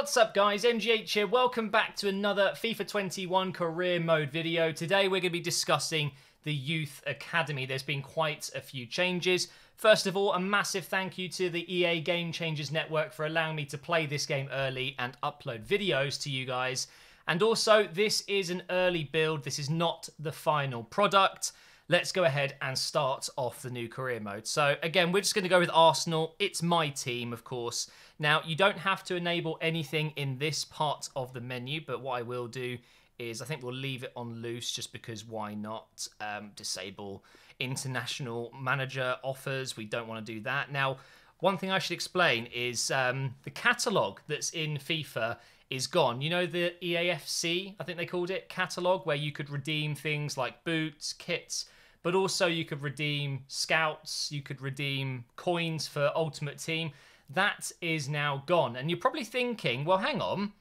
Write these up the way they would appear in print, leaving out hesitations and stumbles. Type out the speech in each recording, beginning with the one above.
What's up guys, MGH here. Welcome back to another FIFA 21 career mode video. Today we're going to be discussing the Youth Academy. There's been quite a few changes. First of all, a massive thank you to the EA Game Changers Network for allowing me to play this game early and upload videos to you guys. And also, this is an early build. This is not the final product. Let's go ahead and start off the new career mode. So again, we're just going to go with Arsenal. It's my team, of course. Now, you don't have to enable anything in this part of the menu, but what I will do is I think we'll leave it on loose just because why not disable international manager offers. We don't want to do that. Now, one thing I should explain is the catalogue that's in FIFA is gone. You know the EAFC, I think they called it, catalogue, where you could redeem things like boots, kits, but also you could redeem scouts, you could redeem coins for Ultimate Team. That is now gone. And you're probably thinking, well, hang on,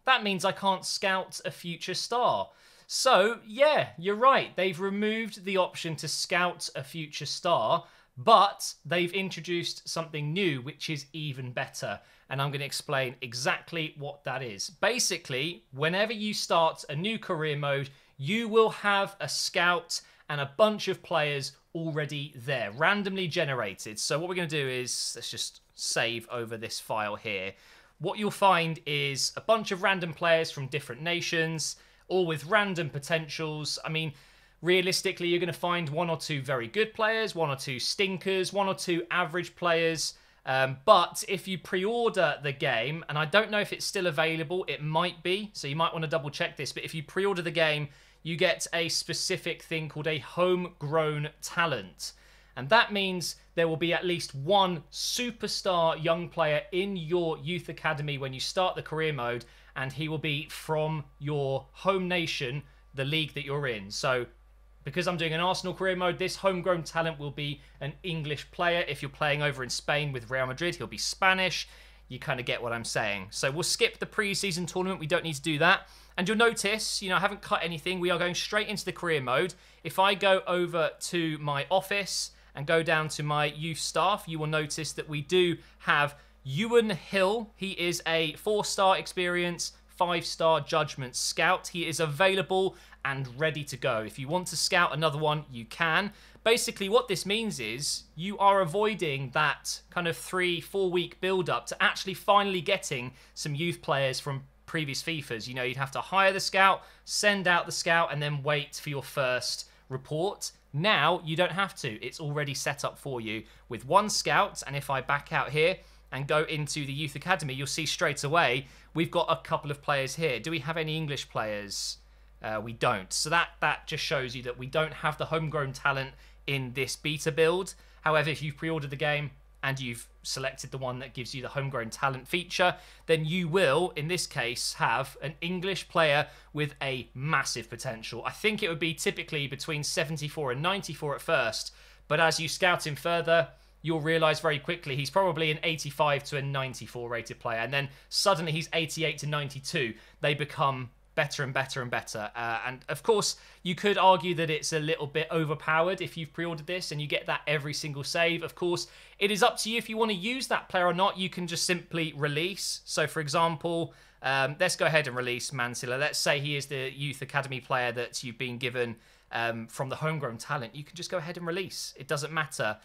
that means I can't scout a future star. So, yeah, you're right. They've removed the option to scout a future star, but they've introduced something new, which is even better. And I'm going to explain exactly what that is. Basically, whenever you start a new career mode, you will have a scout and a bunch of players already there, randomly generated. So what we're going to do is, let's just save over this file here. What you'll find is a bunch of random players from different nations, all with random potentials. I mean, realistically, you're going to find one or two very good players, one or two stinkers, one or two average players. But if you pre-order the game, and I don't know if it's still available, it might be, so you might want to double check this, but if you pre-order the game, you get a specific thing called a Homegrown Talent. And that means there will be at least one superstar young player in your youth academy when you start the career mode, and he will be from your home nation, the league that you're in. So because I'm doing an Arsenal career mode, this Homegrown Talent will be an English player. If you're playing over in Spain with Real Madrid, he'll be Spanish. You kind of get what I'm saying. So we'll skip the pre-season tournament. We don't need to do that. And you'll notice, you know, I haven't cut anything. We are going straight into the career mode. If I go over to my office and go down to my youth staff, you will notice that we do have Ewan Hill. He is a 4-star experience, 5-star judgment scout. He is available and ready to go. If you want to scout another one, you can. Basically, what this means is you are avoiding that kind of 3-4 week build-up to actually finally getting some youth players from previous FIFAs. You know, you'd have to hire the scout, send out the scout, and then wait for your first report. Now, you don't have to. It's already set up for you with one scout, and if I back out here and go into the Youth Academy, you'll see straight away we've got a couple of players here. Do we have any English players? We don't. So that just shows you that we don't have the Homegrown Talent in this beta build. However, if you've pre-ordered the game and you've selected the one that gives you the Homegrown Talent feature, then you will, in this case, have an English player with a massive potential. I think it would be typically between 74 and 94 at first, but as you scout him further, you'll realise very quickly he's probably an 85 to a 94 rated player, and then suddenly he's 88 to 92. They become better and better and better. And of course, you could argue that it's a little bit overpowered if you've pre-ordered this and you get that every single save. Of course, it is up to you if you want to use that player or not. You can just simply release. So for example, let's go ahead and release Mansilla. Let's say he is the Youth Academy player that you've been given from the Homegrown Talent. You can just go ahead and release. It doesn't matter.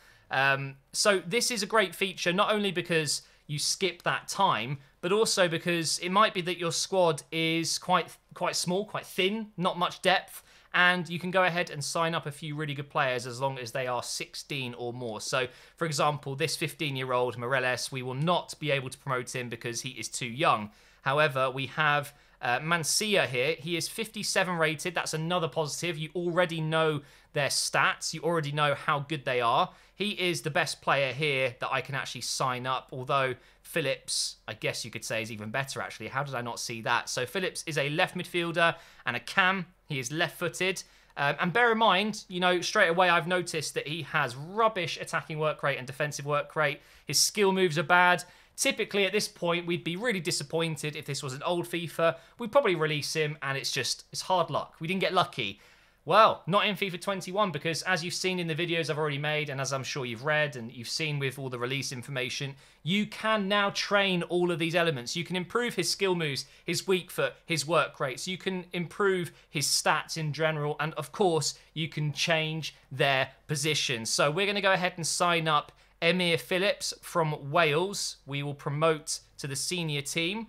So this is a great feature, not only because you skip that time, but also because it might be that your squad is quite small, quite thin, not much depth, and you can go ahead and sign up a few really good players as long as they are 16 or more. So, for example, this 15-year-old Morelles, we will not be able to promote him because he is too young. However, we have Mansilla here. He is 57 rated. That's another positive. You already know their stats. You already know how good they are. He is the best player here that I can actually sign up, although Phillips, I guess you could say, is even better, actually. How did I not see that? So Phillips is a left midfielder and a cam. He is left-footed. And bear in mind, you know, straight away I've noticed that he has rubbish attacking work rate and defensive work rate. His skill moves are bad. Typically, at this point, we'd be really disappointed if this was an old FIFA. We'd probably release him, and it's hard luck. We didn't get lucky. Well, not in FIFA 21 because as you've seen in the videos I've already made and as I'm sure you've read and you've seen with all the release information, you can now train all of these elements. You can improve his skill moves, his weak foot, his work rates. You can improve his stats in general and of course you can change their positions. So we're going to go ahead and sign up Emir Phillips from Wales. We will promote to the senior team.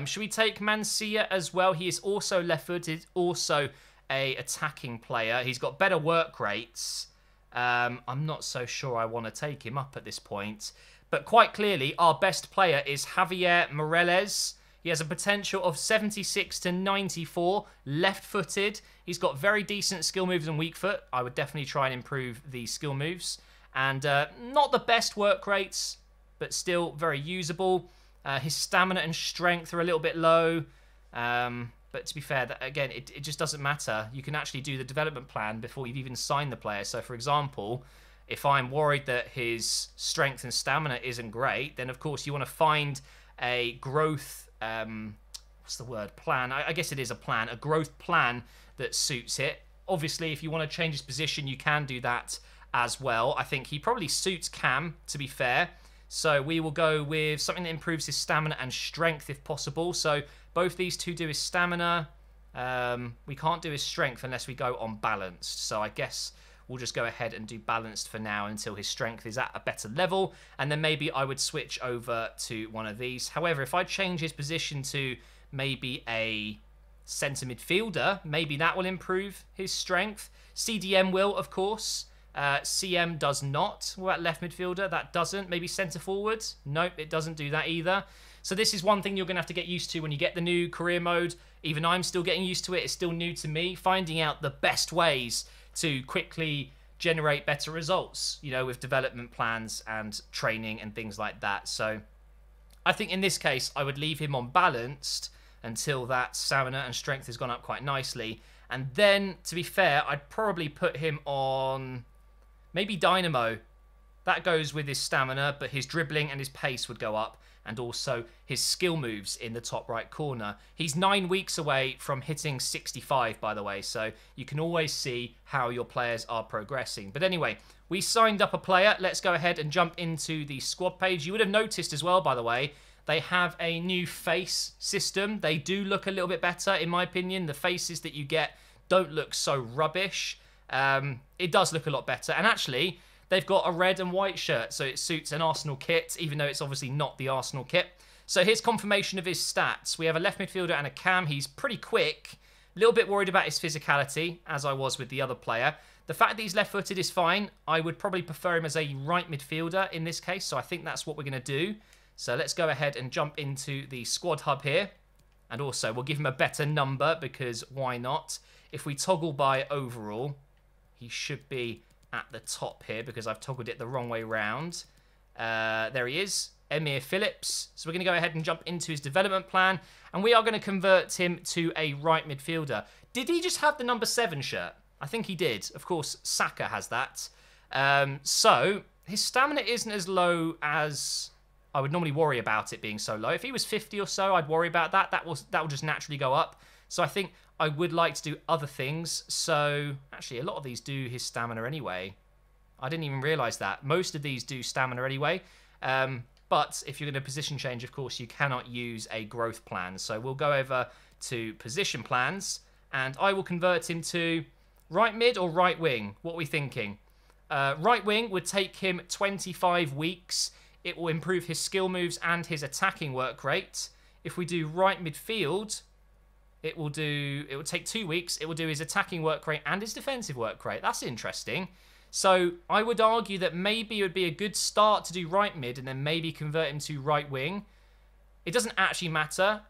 Should we take Mancia as well? He is also left-footed, also a attacking player. He's got better work rates. I'm not so sure I want to take him up at this point. But quite clearly, our best player is Javier Morelles. He has a potential of 76 to 94, left-footed. He's got very decent skill moves and weak foot. I would definitely try and improve the skill moves. And not the best work rates, but still very usable. His stamina and strength are a little bit low. But to be fair, that, again, it just doesn't matter. You can actually do the development plan before you've even signed the player. So, for example, if I'm worried that his strength and stamina isn't great, then, of course, you want to find a growth... what's the word? Plan. I guess it is a plan. A growth plan that suits it. Obviously, if you want to change his position, you can do that as well. I think he probably suits Cam, to be fair. So we will go with something that improves his stamina and strength if possible. So both these two do his stamina. We can't do his strength unless we go on balanced. So I guess we'll just go ahead and do balanced for now until his strength is at a better level. And then maybe I would switch over to one of these. However, if I change his position to maybe a centre midfielder, maybe that will improve his strength. CDM will, of course. CM does not. What about left midfielder? That doesn't. Maybe centre forward? Nope, it doesn't do that either. So this is one thing you're going to have to get used to when you get the new career mode. Even I'm still getting used to it. It's still new to me. Finding out the best ways to quickly generate better results, you know, with development plans and training and things like that. So I think in this case, I would leave him on balanced until that stamina and strength has gone up quite nicely. And then, to be fair, I'd probably put him on... maybe Dynamo. That goes with his stamina, but his dribbling and his pace would go up. And also his skill moves in the top right corner. He's 9 weeks away from hitting 65, by the way. So you can always see how your players are progressing. But anyway, we signed up a player. Let's go ahead and jump into the squad page. You would have noticed as well, by the way, they have a new face system. They do look a little bit better, in my opinion. The faces that you get don't look so rubbish. It does look a lot better. And actually, they've got a red and white shirt, so it suits an Arsenal kit, even though it's obviously not the Arsenal kit. So here's confirmation of his stats. We have a left midfielder and a cam. He's pretty quick. A little bit worried about his physicality, as I was with the other player. The fact that he's left-footed is fine. I would probably prefer him as a right midfielder in this case, so I think that's what we're going to do. So let's go ahead and jump into the squad hub here. And also, we'll give him a better number, because why not? If we toggle by overall, he should be at the top here because I've toggled it the wrong way round. There he is, Emir Phillips. So we're going to go ahead and jump into his development plan, and we are going to convert him to a right midfielder. Did he just have the number 7 shirt? I think he did. Of course, Saka has that. So his stamina isn't as low as I would normally worry about it being so low. If he was 50 or so, I'd worry about that. That will just naturally go up. So I think I would like to do other things. So actually, a lot of these do his stamina anyway. I didn't even realise that. Most of these do stamina anyway. But if you're going to position change, of course, you cannot use a growth plan. So we'll go over to position plans, and I will convert him to right mid or right wing. What are we thinking? Right wing would take him 25 weeks. It will improve his skill moves and his attacking work rate. If we do right midfield, it will take 2 weeks. It will do his attacking work rate and his defensive work rate. That's interesting. So I would argue that maybe it would be a good start to do right mid and then maybe convert him to right wing. It doesn't actually matter.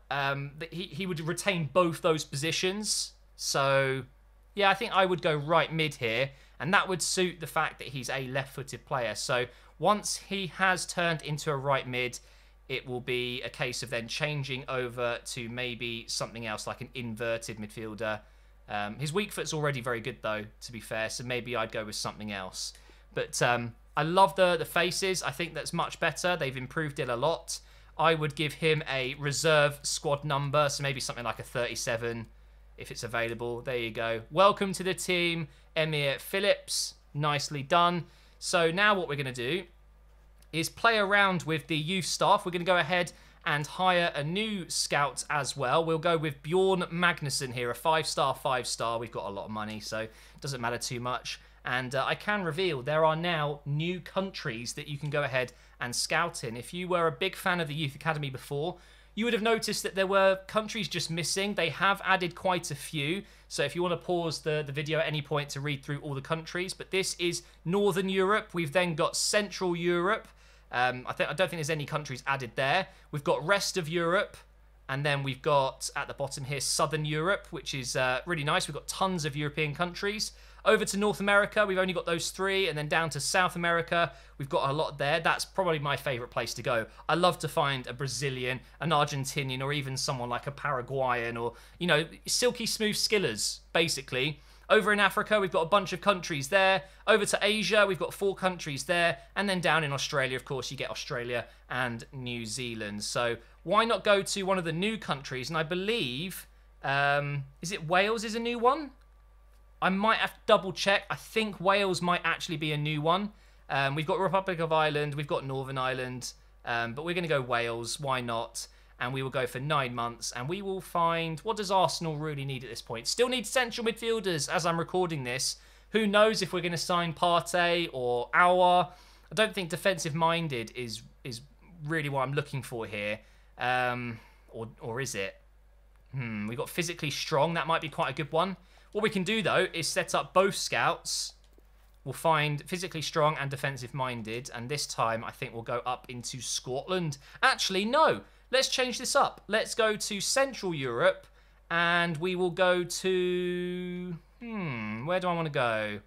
He would retain both those positions. So yeah, I think I would go right mid here. And that would suit the fact that he's a left-footed player. So once he has turned into a right mid, it will be a case of then changing over to maybe something else like an inverted midfielder. His weak foot's already very good though, to be fair, so maybe I'd go with something else. But I love the faces. I think that's much better. They've improved it a lot. I would give him a reserve squad number, so maybe something like a 37. if it's available. There you go. Welcome to the team, Emir Phillips. Nicely done. So now what we're going to do is play around with the youth staff. We're going to go ahead and hire a new scout as well. We'll go with Bjorn Magnusson here, a 5-star, 5-star. We've got a lot of money, so it doesn't matter too much. And I can reveal there are now new countries that you can go ahead and scout in. If you were a big fan of the Youth Academy before, you would have noticed that there were countries just missing. They have added quite a few. So if you want to pause the video at any point to read through all the countries. But this is Northern Europe. We've then got Central Europe. I don't think there's any countries added there. We've got rest of Europe. And then we've got, at the bottom here, Southern Europe, which is really nice. We've got tons of European countries. Over to North America, we've only got those 3. And then down to South America, we've got a lot there. That's probably my favourite place to go. I love to find a Brazilian, an Argentinian, or even someone like a Paraguayan, or, you know, silky smooth skillers, basically. Over in Africa, we've got a bunch of countries there. Over to Asia, we've got 4 countries there. And then down in Australia, of course, you get Australia and New Zealand. So why not go to one of the new countries? And I believe, is it Wales is a new one? I might have to double check. I think Wales might actually be a new one. We've got Republic of Ireland. We've got Northern Ireland. But we're going to go Wales. Why not? And we will go for 9 months. And we will find... What does Arsenal really need at this point? Still need central midfielders as I'm recording this. Who knows if we're going to sign Partey or Aouar. I don't think defensive-minded is really what I'm looking for here. Or is it? We've got physically strong. That might be quite a good one. What we can do, though, is set up both scouts. We'll find physically strong and defensive-minded. And this time, I think we'll go up into Scotland. Actually, no. Let's change this up. Let's go to Central Europe. And we will go to... where do I want to go?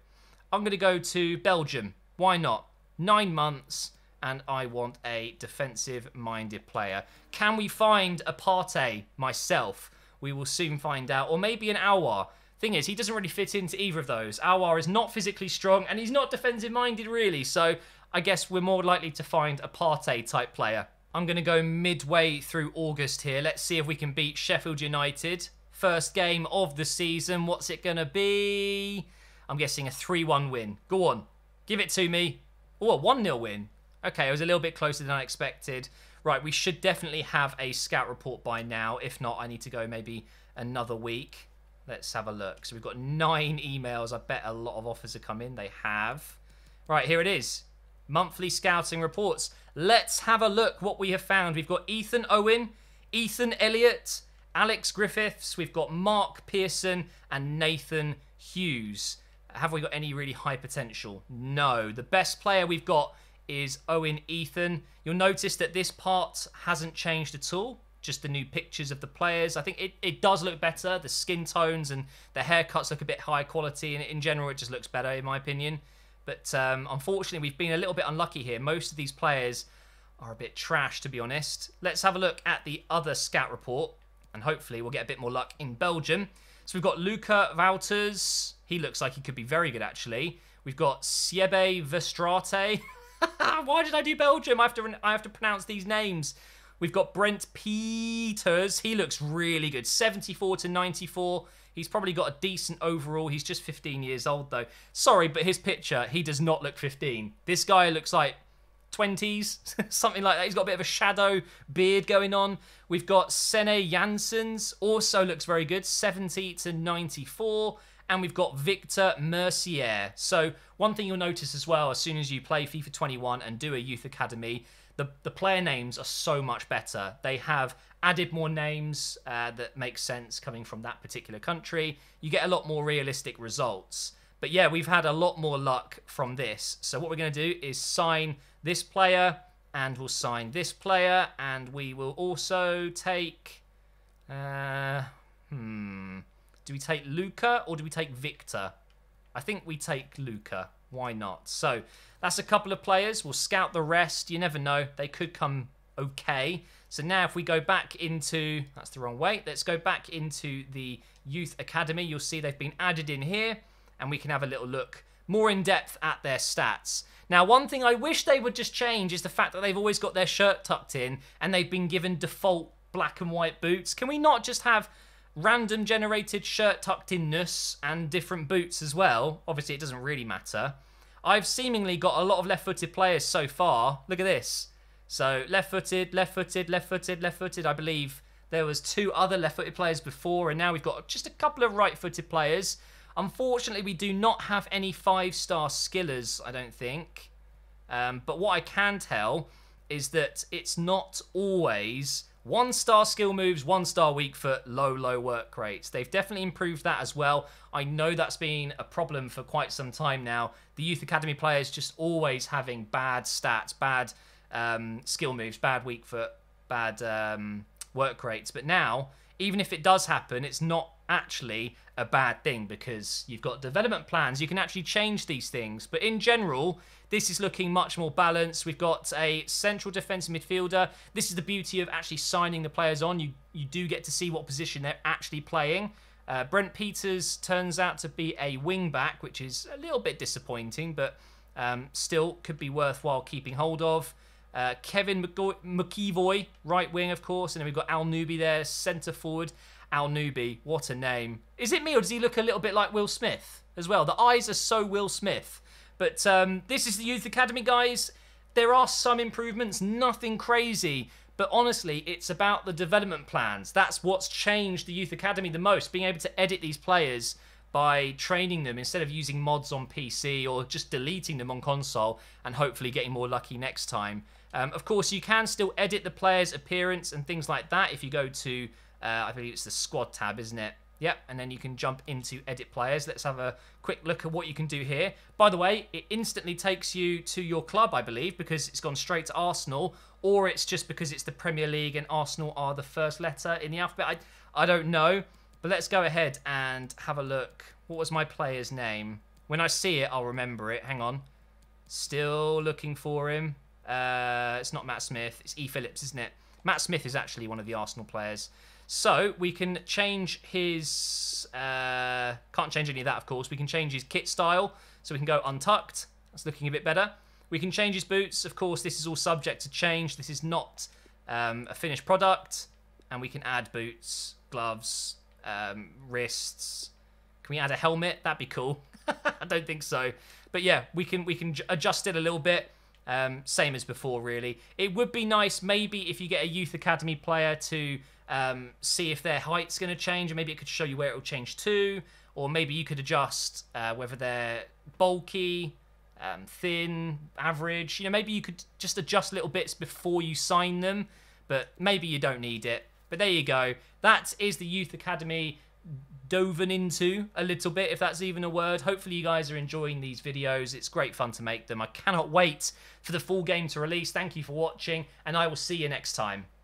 I'm going to go to Belgium. Why not? 9 months. And I want a defensive-minded player. Can we find a Partey myself? We will soon find out. Or maybe an Aouar. Thing is, he doesn't really fit into either of those. Aouar is not physically strong, and he's not defensive-minded, really. So I guess we're more likely to find a Partey-type player. I'm going to go midway through August here. Let's see if we can beat Sheffield United. First game of the season. What's it going to be? I'm guessing a 3-1 win. Go on. Give it to me. Oh, a 1-0 win. Okay, it was a little bit closer than I expected. Right, we should definitely have a scout report by now. If not, I need to go maybe another week. Let's have a look. So we've got 9 emails. I bet a lot of offers have come in. They have. Right, here it is. Monthly scouting reports. Let's have a look what we have found. We've got Ethan Owen, Ethan Elliott, Alex Griffiths. We've got Mark Pearson and Nathan Hughes. Have we got any really high potential? No. The best player we've got is Owen Ethan. You'll notice that this part hasn't changed at all. Just the new pictures of the players. I think it does look better. The skin tones and the haircuts look a bit higher quality. And in general, it just looks better, in my opinion. But unfortunately, we've been a little bit unlucky here. Most of these players are a bit trash, to be honest. Let's have a look at the other scout report. And hopefully, we'll get a bit more luck in Belgium. So we've got Luca Wouters. He looks like he could be very good, actually. We've got Siebe Verstraete. Why did I do Belgium? I have to pronounce these names. We've got Brent Peters. He looks really good. 74 to 94. He's probably got a decent overall. He's just 15 years old, though. Sorry, but his picture, he does not look 15. This guy looks like 20s, something like that. He's got a bit of a shadow beard going on. We've got Sene Janssens. Also looks very good. 70 to 94. And we've got Victor Mercier. So one thing you'll notice as well, as soon as you play FIFA 21 and do a youth academy, the player names are so much better. They have added more names that make sense coming from that particular country. You get a lot more realistic results. But yeah, we've had a lot more luck from this. So what we're going to do is sign this player, and we'll sign this player, and we will also take... do we take Luca or do we take Victor? I think we take Luca. Why not? So that's a couple of players. We'll scout the rest. You never know. They could come okay. So now if we go back into... That's the wrong way. Let's go back into the Youth Academy. You'll see they've been added in here. And we can have a little look more in depth at their stats. Now, one thing I wish they would just change is the fact that they've always got their shirt tucked in and they've been given default black and white boots. Can we not just have random generated shirt tucked inness and different boots as well. Obviously, it doesn't really matter. I've seemingly got a lot of left-footed players so far. Look at this. So left-footed, left-footed, left-footed, left-footed. I believe there was 2 other left-footed players before, and now we've got just a couple of right-footed players. Unfortunately, we do not have any 5-star skillers, I don't think. But what I can tell is that it's not always 1-star skill moves, 1-star weak foot, low work rates. They've definitely improved that as well. I know that's been a problem for quite some time now. The Youth Academy players just always having bad stats, bad skill moves, bad weak foot, bad work rates. But now, even if it does happen, it's not actually a bad thing because you've got development plans. You can actually change these things. But in general, this is looking much more balanced. We've got a central defensive midfielder. This is the beauty of actually signing the players on. You do get to see what position they're actually playing. Brent Peters turns out to be a wing-back, which is a little bit disappointing, but still could be worthwhile keeping hold of. Kevin McEvoy, right wing, of course. And then we've got Al Nubi there, centre forward. Al Nubi, what a name. Is it me or does he look a little bit like Will Smith as well? The eyes are so Will Smith. But this is the Youth Academy, guys. There are some improvements, nothing crazy. But honestly, it's about the development plans. That's what's changed the Youth Academy the most. Being able to edit these players by training them instead of using mods on PC or just deleting them on console and hopefully getting more lucky next time. Of course, you can still edit the player's appearance and things like that if you go to, I believe it's the squad tab, isn't it? Yep, and then you can jump into edit players. Let's have a quick look at what you can do here. By the way, it instantly takes you to your club, I believe, because it's gone straight to Arsenal, or it's just because it's the Premier League and Arsenal are the first letter in the alphabet. I don't know, but let's go ahead and have a look. What was my player's name? When I see it, I'll remember it. Hang on. Still looking for him. It's not Matt Smith. It's E. Phillips, isn't it? Matt Smith is actually one of the Arsenal players. So we can change his... can't change any of that, of course. We can change his kit style. So we can go untucked. That's looking a bit better. We can change his boots. Of course, this is all subject to change. This is not a finished product. And we can add boots, gloves, wrists. Can we add a helmet? That'd be cool. I don't think so. But yeah, we can adjust it a little bit. Same as before, really. It would be nice maybe if you get a Youth Academy player to see if their height's going to change, and maybe it could show you where it will change to, or maybe you could adjust whether they're bulky, thin, average. You know, maybe you could just adjust little bits before you sign them, but maybe you don't need it. But there you go. That is the Youth Academy doven into a little bit, if that's even a word. Hopefully you guys are enjoying these videos. It's great fun to make them. I cannot wait for the full game to release. Thank you for watching, and I will see you next time.